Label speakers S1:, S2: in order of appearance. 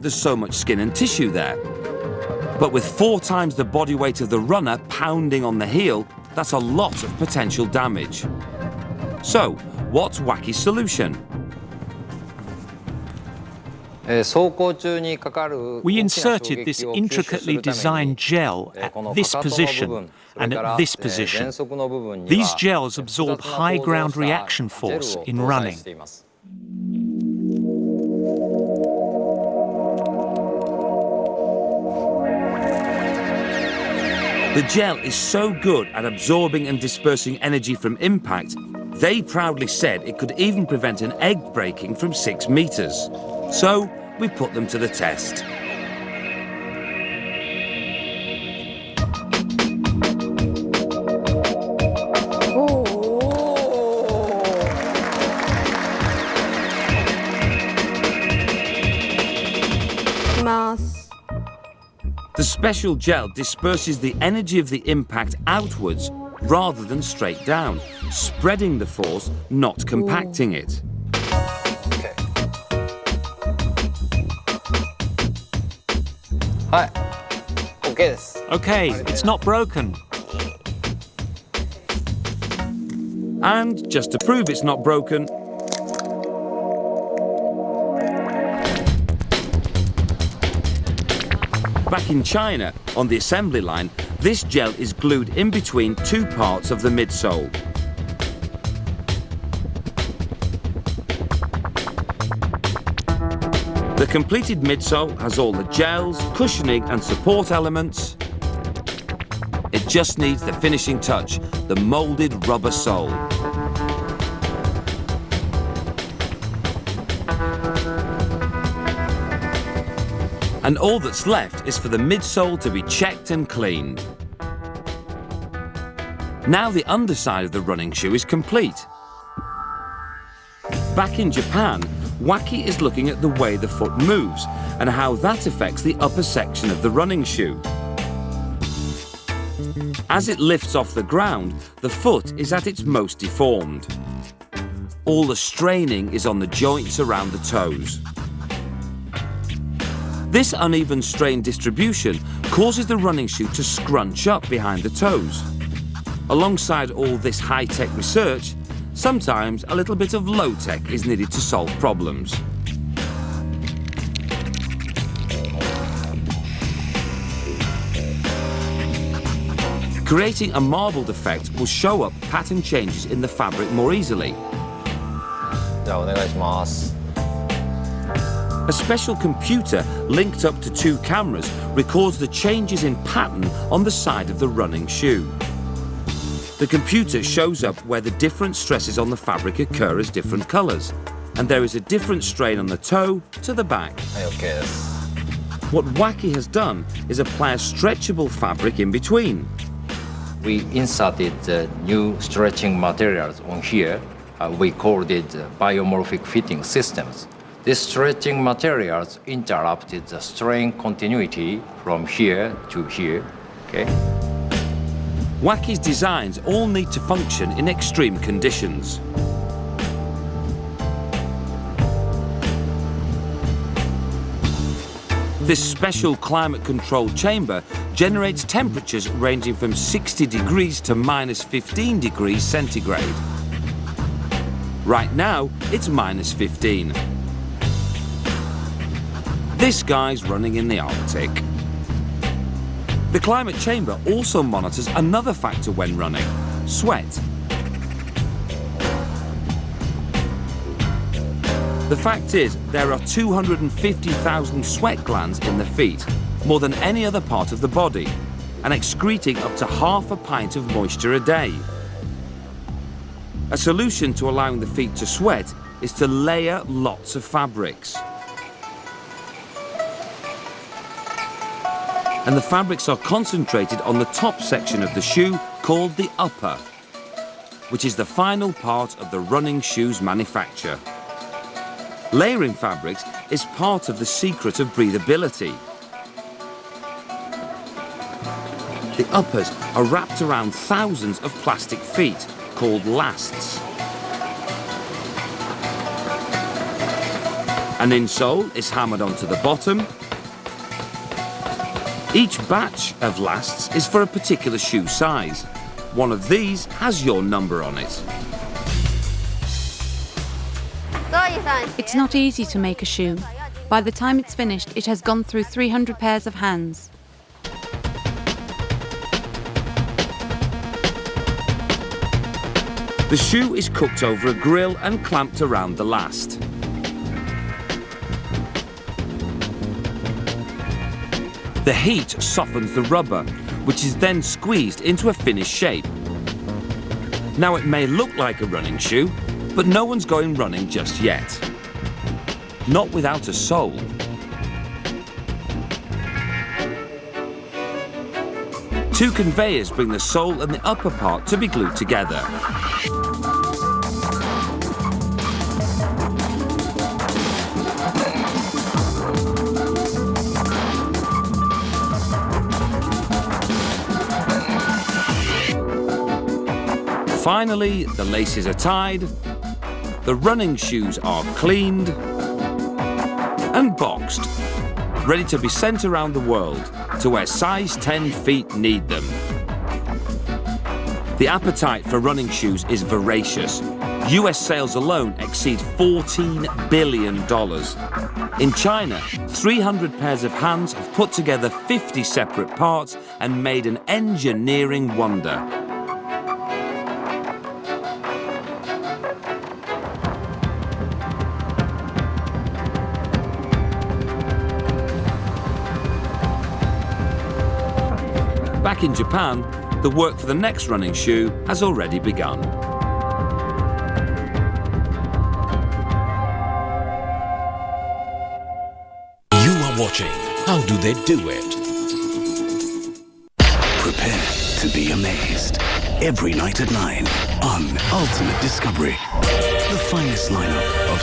S1: there's so much skin and tissue there. But with 4 times the body weight of the runner pounding on the heel, that's a lot of potential damage. So, what's Wacky's solution?
S2: We inserted this intricately designed gel at this position and at this position. These gels absorb high ground reaction force in running.
S1: The gel is so good at absorbing and dispersing energy from impact, they proudly said it could even prevent an egg breaking from 6 meters. So, we put them to the test. The special gel disperses the energy of the impact outwards rather than straight down, spreading the force, not compacting it.
S2: Okay, it's not broken.
S1: And just to prove it's not broken, back in China, on the assembly line, this gel is glued in between 2 parts of the midsole. The completed midsole has all the gels, cushioning and support elements. It just needs the finishing touch, the moulded rubber sole. And all that's left is for the midsole to be checked and cleaned. Now the underside of the running shoe is complete. Back in Japan, Wacky is looking at the way the foot moves and how that affects the upper section of the running shoe. As it lifts off the ground, the foot is at its most deformed. All the straining is on the joints around the toes. This uneven strain distribution causes the running shoe to scrunch up behind the toes. Alongside all this high-tech research, sometimes a little bit of low-tech is needed to solve problems. Creating a marbled effect will show up pattern changes in the fabric more easily. A special computer linked up to 2 cameras records the changes in pattern on the side of the running shoe. The computer shows up where the different stresses on the fabric occur as different colours, and there is a different strain on the toe to the back. What Wacky has done is apply a stretchable fabric in between.
S3: We inserted new stretching materials on here. We called it biomorphic fitting systems. These stretching materials interrupted the strain continuity from here to here. Okay?
S1: Wacky's designs all need to function in extreme conditions. This special climate-controlled chamber generates temperatures ranging from 60 degrees to -15 degrees centigrade. Right now, it's -15. This guy's running in the Arctic. The climate chamber also monitors another factor when running: sweat. The fact is, there are 250,000 sweat glands in the feet, more than any other part of the body, and excreting up to half a pint of moisture a day. A solution to allowing the feet to sweat is to layer lots of fabrics. And the fabrics are concentrated on the top section of the shoe, called the upper, which is the final part of the running shoe's manufacture. Layering fabrics is part of the secret of breathability. The uppers are wrapped around thousands of plastic feet, called lasts. An insole is hammered onto the bottom. Each batch of lasts is for a particular shoe size. One of these has your number on it.
S4: It's not easy to make a shoe. By the time it's finished, it has gone through 300 pairs of hands.
S1: The shoe is cooked over a grill and clamped around the last. The heat softens the rubber, which is then squeezed into a finished shape. Now it may look like a running shoe, but no one's going running just yet. Not without a sole. Two conveyors bring the sole and the upper part to be glued together. Finally, the laces are tied, the running shoes are cleaned and boxed, ready to be sent around the world to where size 10 feet need them. The appetite for running shoes is voracious. US sales alone exceed $14 billion. In China, 300 pairs of hands have put together 50 separate parts and made an engineering wonder. Back in Japan, the work for the next running shoe has already begun.
S5: You are watching How Do They Do It? Prepare to be amazed. Every night at 9 on Ultimate Discovery. The finest lineup of